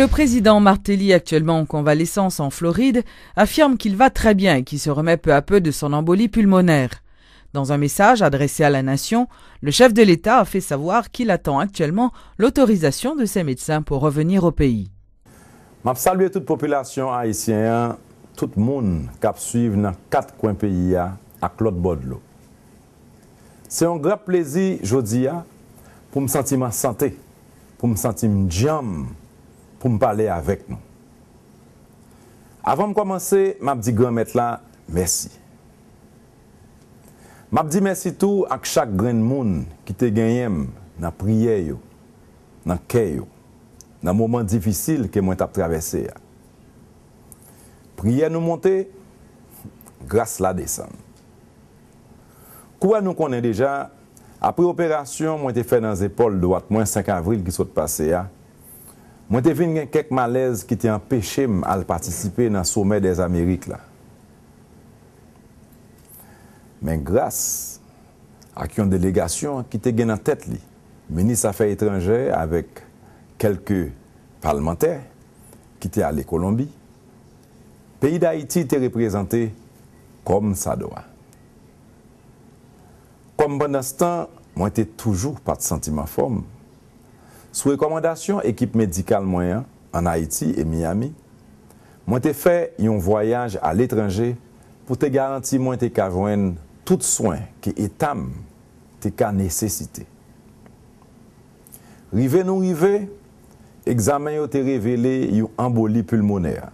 Le président Martelly, actuellement en convalescence en Floride, affirme qu'il va très bien et qu'il se remet peu à peu de son embolie pulmonaire. Dans un message adressé à la nation, le chef de l'État a fait savoir qu'il attend actuellement l'autorisation de ses médecins pour revenir au pays. Je salue toute population haïtienne, tout le monde qui suit dans 4 coins pays à Claude Bodlo. C'est un grand plaisir aujourd'hui pour me sentir en santé, pour me sentir jam, pour me parler avec nous. Avant de commencer, je dis grand maître là, merci. Je dis merci tout à chaque grand monde qui te gagné dans la prière, dans le cœur, dans le moment difficile que moi j'ai traversé. Prière nous monter, grâce la descend. Quoi nous connaissons déjà, après l'opération, moi j'ai fait dans les épaules droite, moins 5 avril qui sont passés. Moi j'ai vu quelques malaises qui t'ont empêché de participer dans le sommet des Amériques. Là. Mais grâce à une délégation qui était en tête, le ministre des Affaires étrangères avec quelques parlementaires qui étaient allés en Colombie, le pays d'Haïti était représenté comme ça doit. Comme pendant ce temps, moi j'étais toujours pas de sentiment forme. Sous recommandation équipe médicale moyen en Haïti et Miami, moi j'ai fait un voyage à l'étranger pour te garantir moi t'ai qu'à joindre tout soin que l'État t'es qu'à nécessité. Rive nous rive, examen yo te révélé une embolie pulmonaire.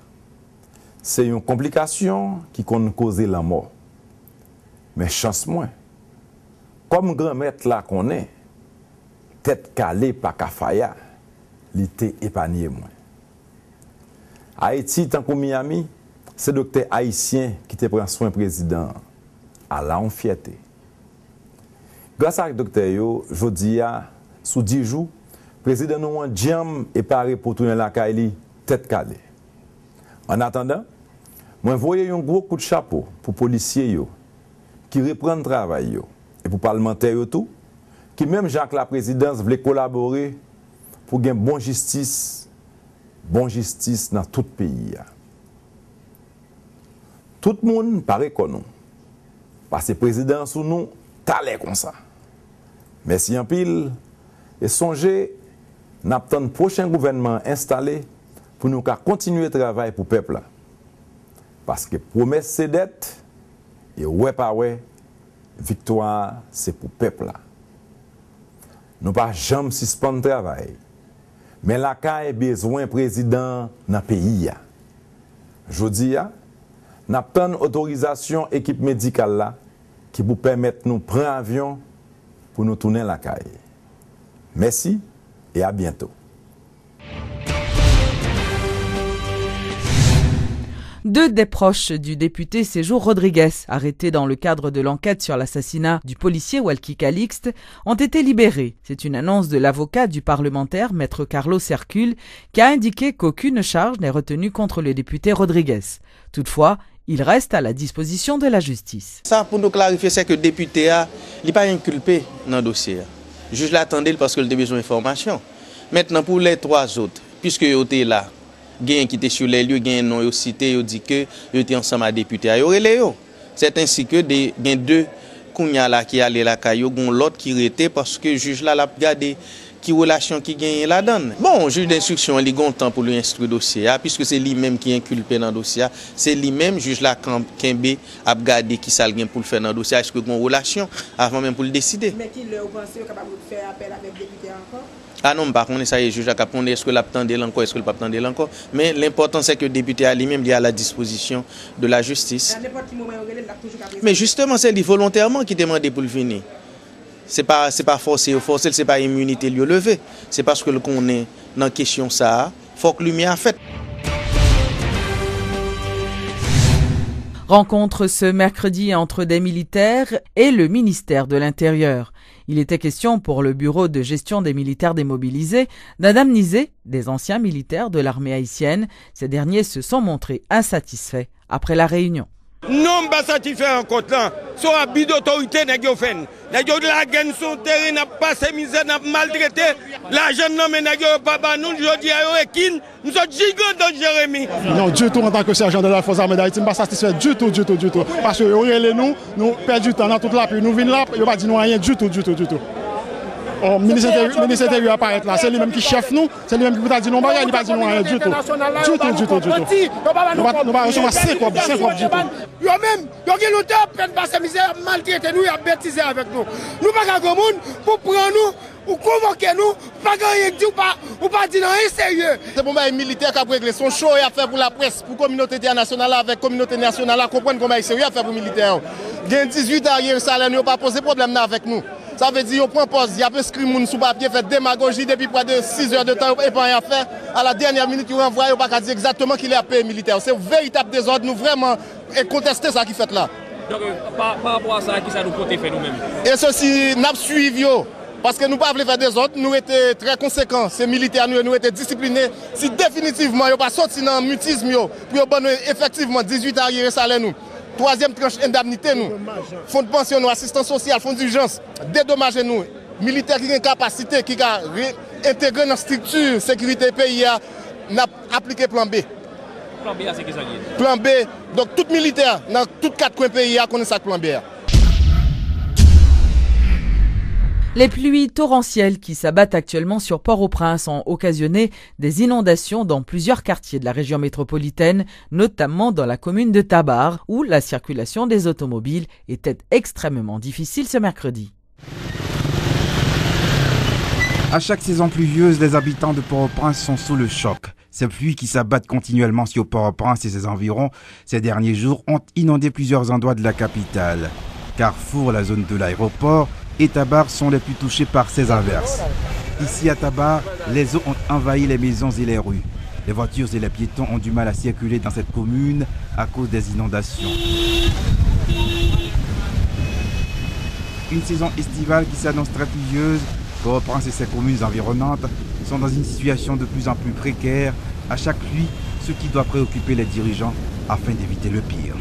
C'est une complication qui peut causer la mort. Mais chance moins. Comme grand maître là qu'on est, tête calée par Kafaya, l'été épargné moins. Haïti, tant que Miami, c'est le docteur haïtien qui te prend soin président. À la fierté. Grâce à docteur yo, je dis sous 10 jours, président nous en jam et paré pour tourner la Kaili tête calée. En attendant, moi voyais un gros coup de chapeau pour policiers yo qui reprennent travail yo et pour parlementaires yo tout qui même Jacques la présidence voulait collaborer pour gagner bonne justice dans tout le pays. Tout le monde paraît comme nous. Parce que le président sous nous, t'allais comme ça. Merci en pile. Et songez, nous avons un prochain gouvernement installé pour nous continuer le travail pour le peuple. Parce que promesse c'est dette, et ouais pas ouais, victoire c'est pour le peuple. Nous ne pouvons jamais suspendre le travail. Mais la CA a besoin d'un président dans le pays. Je dis, nous avons une autorisation équipe médicale là, qui vous permet de nous prendre un avion pour nous tourner la caille. Merci et à bientôt. Deux des proches du député Séjour Rodriguez, arrêtés dans le cadre de l'enquête sur l'assassinat du policier Walkie Calixte, ont été libérés. C'est une annonce de l'avocat du parlementaire, Maître Carlos Hercule, qui a indiqué qu'aucune charge n'est retenue contre le député Rodriguez. Toutefois, il reste à la disposition de la justice. Ça, pour nous clarifier, c'est que le député n'est pas inculpé dans le dossier. Le juge l'attendait parce qu'il a besoin d'informations. Maintenant, pour les 3 autres, puisque ils étaient là, qui étaient sur les lieux, ils ont cité, ils ont dit qu'ils étaient ensemble à député. C'est ainsi que il y a 2 qui allaient la caillou, l'autre qui était parce que le juge là l'a regardé qui relation qui gagne la donne. Bon, le juge d'instruction, il a un temps pour lui instruire le dossier, puisque c'est lui-même qui est inculpé dans le dossier. C'est lui-même, juge la Kembe, a regardé qui ça pour le faire dans le dossier, est-ce que une relation avant même pour le décider. Mais qui le pensez capable de faire appel avec le député encore? Ah non, par contre, ça y est, juge la capone, est-ce que l'attendait encore, est-ce que le pas attendait encore. Mais l'important, c'est que le député a lui-même est à la disposition de la justice. Mais justement, c'est lui volontairement qui demandait pour le venir. C'est pas forcé, c'est pas immunité lui lever. C'est parce que le qu'on est dans question ça, faut que lumière a fait. Rencontre ce mercredi entre des militaires et le ministère de l'Intérieur. Il était question pour le Bureau de gestion des militaires démobilisés d'indemniser des anciens militaires de l'armée haïtienne. Ces derniers se sont montrés insatisfaits après la réunion. Non, pas satisfait en compte là. Son habit d'autorité n'est pas fait. N'a pas la gagne son terrain, n'a pas ses misères, n'a pas maltraité. L'argent non mais n'a pas nous je dis à Ekin, nous sommes gigants dans Jérémy. Non, du tout en tant que sergent de la Force armée d'Haïti, pas satisfait du tout. Parce que nous perdons du temps dans toute la pluie, nous venons là, il va dire nous rien du tout. Le ministre de l'Intérieur apparaît là, c'est lui-même qui chef nous, c'est lui-même qui vous a dit non, il n'a pas dit non rien du tout. Nous va recevoir 5 copes du tout. Yo-même, yo qui longtemps peine passer misère, maltraiter nous, a bêtisé avec nous. Nous pas qu'à monde pour prendre nous, ou convoquer nous, pas rien dit ou pas dire non, sérieux. C'est pour les militaires qui ont réglé son show et à faire pour la presse, pour la communauté internationale avec la communauté nationale, à comprendre comment il est sérieux à faire pour les militaires. Il y a 18 ans, il y a un salaire, nous pas posé problème avec nous. Ça veut dire qu'on prend pause, il y a un inscrit moun sous papier, fait démagogie depuis près de 6 heures de temps et pas rien faire. À la dernière minute, on renvoie, on pas dire exactement qu'il est à payer militaire. C'est un véritable désordre, nous vraiment contester ça qui fait là. Donc par rapport à ça, qui ça nous peut faire nous-mêmes? Et ceci, nous suivons. Parce que nous ne pouvons pas faire des autres, nous étions très conséquents. Ces militaires, nous étions disciplinés. Si définitivement, ils n'ont pas sorti dans le mutisme, pour donner effectivement 18 arriérés salaire nous. Troisième tranche indemnité nous. Fonds de pension, nous, assistance sociale, fonds d'urgence, dédommager nous. Militaires qui ont une capacité, qui ont intégré dans la structure sécurité pays, n'a appliqué plan B. Plan B, c'est qui ça? Plan B, donc tout militaire, dans tous 4 coins pays, connaît ça plan B. Les pluies torrentielles qui s'abattent actuellement sur Port-au-Prince ont occasionné des inondations dans plusieurs quartiers de la région métropolitaine, notamment dans la commune de Tabar, où la circulation des automobiles était extrêmement difficile ce mercredi. À chaque saison pluvieuse, les habitants de Port-au-Prince sont sous le choc. Ces pluies qui s'abattent continuellement sur Port-au-Prince et ses environs ces derniers jours ont inondé plusieurs endroits de la capitale. Carrefour, la zone de l'aéroport et Tabar sont les plus touchés par ces averses. Ici à Tabar, les eaux ont envahi les maisons et les rues. Les voitures et les piétons ont du mal à circuler dans cette commune à cause des inondations. Une saison estivale qui s'annonce très pluvieuse, Port-au-Prince et ses communes environnantes sont dans une situation de plus en plus précaire. À chaque pluie, ce qui doit préoccuper les dirigeants afin d'éviter le pire.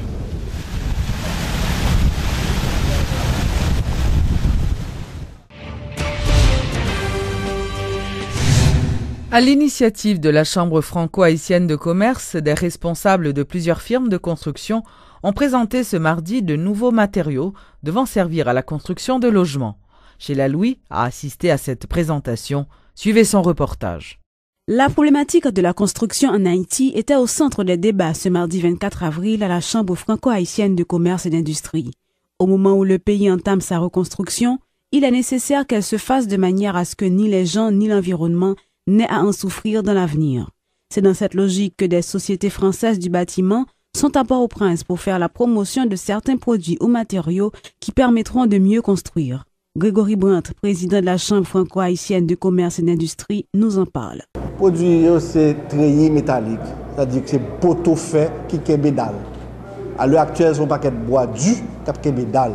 À l'initiative de la Chambre franco-haïtienne de commerce, des responsables de plusieurs firmes de construction ont présenté ce mardi de nouveaux matériaux devant servir à la construction de logements. Sheila Louis a assisté à cette présentation. Suivez son reportage. La problématique de la construction en Haïti était au centre des débats ce mardi 24 avril à la Chambre franco-haïtienne de commerce et d'industrie. Au moment où le pays entame sa reconstruction, il est nécessaire qu'elle se fasse de manière à ce que ni les gens ni l'environnement n'aient à en souffrir dans l'avenir. C'est dans cette logique que des sociétés françaises du bâtiment sont à Port-au-Prince pour faire la promotion de certains produits ou matériaux qui permettront de mieux construire. Grégory Brandt, président de la Chambre franco-haïtienne de commerce et d'industrie, nous en parle. Le produit, c'est treillis métallique, c'est-à-dire que c'est poteau fait qui est médaille. À l'heure actuelle, c'est un paquet de bois dur qui est médaille.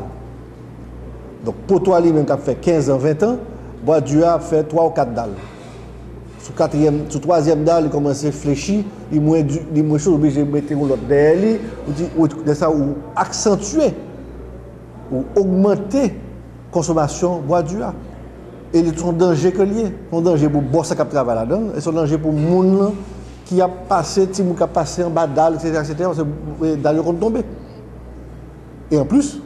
Donc, poteau lui-même qui a fait 15 ans, 20 ans, bois dur a fait 3 ou 4 dalles. Sur troisième dalle, il commence à fléchir, il est moins chaud, obligé de mettre l'autre derrière lui, ou accentuer, ou augmenter la consommation bois dur. Et il y a un danger que lié, un danger pour le boss qui travaille là-dedans, et un danger pour le monde qui a passé, qui a passé en bas de dalle, etc., parce que dalle est tombée. Et en plus,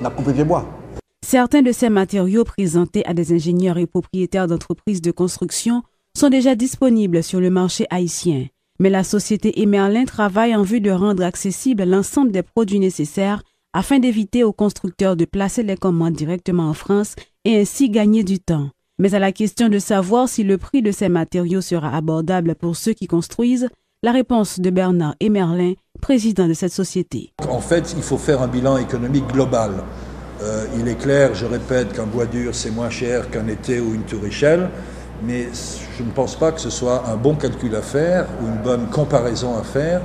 on a coupé les bois. Certains de ces matériaux présentés à des ingénieurs et propriétaires d'entreprises de construction sont déjà disponibles sur le marché haïtien. Mais la société Emerlin travaille en vue de rendre accessible l'ensemble des produits nécessaires afin d'éviter aux constructeurs de placer les commandes directement en France et ainsi gagner du temps. Mais à la question de savoir si le prix de ces matériaux sera abordable pour ceux qui construisent, la réponse de Bernard Emerlin, président de cette société. En fait, il faut faire un bilan économique global. Il est clair, je répète, qu'un bois dur c'est moins cher qu'un été ou une tour Eiffel, mais je ne pense pas que ce soit un bon calcul à faire ou une bonne comparaison à faire.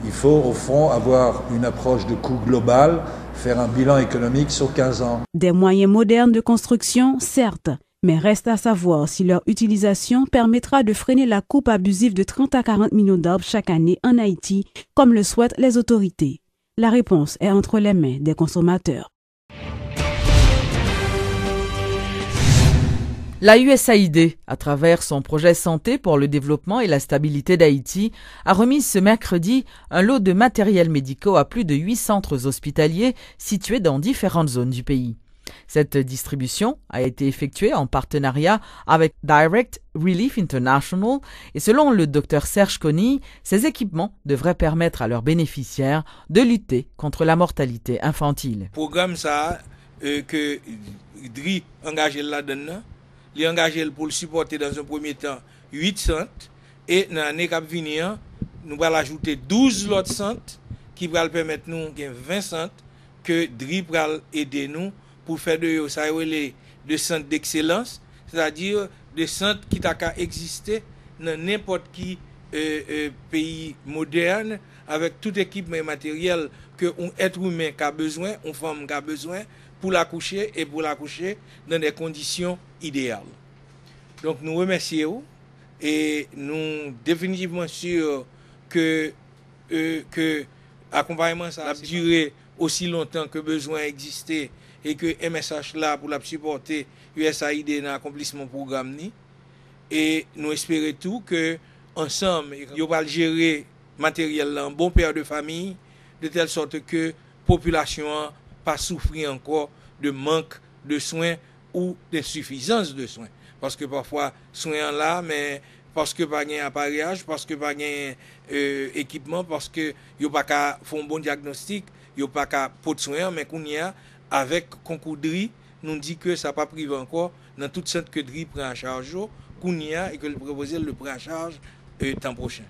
Il faut au fond avoir une approche de coût global, faire un bilan économique sur 15 ans. Des moyens modernes de construction, certes, Mais reste à savoir si leur utilisation permettra de freiner la coupe abusive de 30 à 40 millions d'arbres chaque année en Haïti, comme le souhaitent les autorités. La réponse est entre les mains des consommateurs. La USAID, à travers son projet Santé pour le développement et la stabilité d'Haïti, a remis ce mercredi un lot de matériels médicaux à plus de 8 centres hospitaliers situés dans différentes zones du pays. Cette distribution a été effectuée en partenariat avec Direct Relief International et selon le Dr Serge Conille, ces équipements devraient permettre à leurs bénéficiaires de lutter contre la mortalité infantile. Programme ça que DRI engagé là-dedans, il engagé pour le supporter dans un premier temps 8 centres et dans l'année qui vient, nous allons ajouter 12 autres centres qui vont permettre nous 20 centres que DRI va aider nous pour faire de ça des centres d'excellence, c'est-à-dire des centres qui t'a exister dans n'importe qui pays moderne avec tout équipement matériel que un être humain a besoin, une femme a besoin pour l'accoucher et pour l'accoucher dans des conditions idéales. Donc nous remercions et nous définitivement sûrs que l'accompagnement ça a duré aussi longtemps que besoin existait et que MSH là pour la supporter USAID dans l'accomplissement programme ni et nous espérons tout que ensemble ils vont gérer matériel là un bon père de famille de telle sorte que population pas souffrir encore de manque de soins ou d'insuffisance de soins parce que parfois soins là mais parce que pas gain appareillage parce que pas gain équipement parce que yo pas ka font bon diagnostic yo pas ka pot soin mais qu'on y a avec concours DRI, nous dit que ça n'a pas privé encore dans toute cette que DRI prend en charge, qu'on y a et que le proposé le prend en charge temps prochain.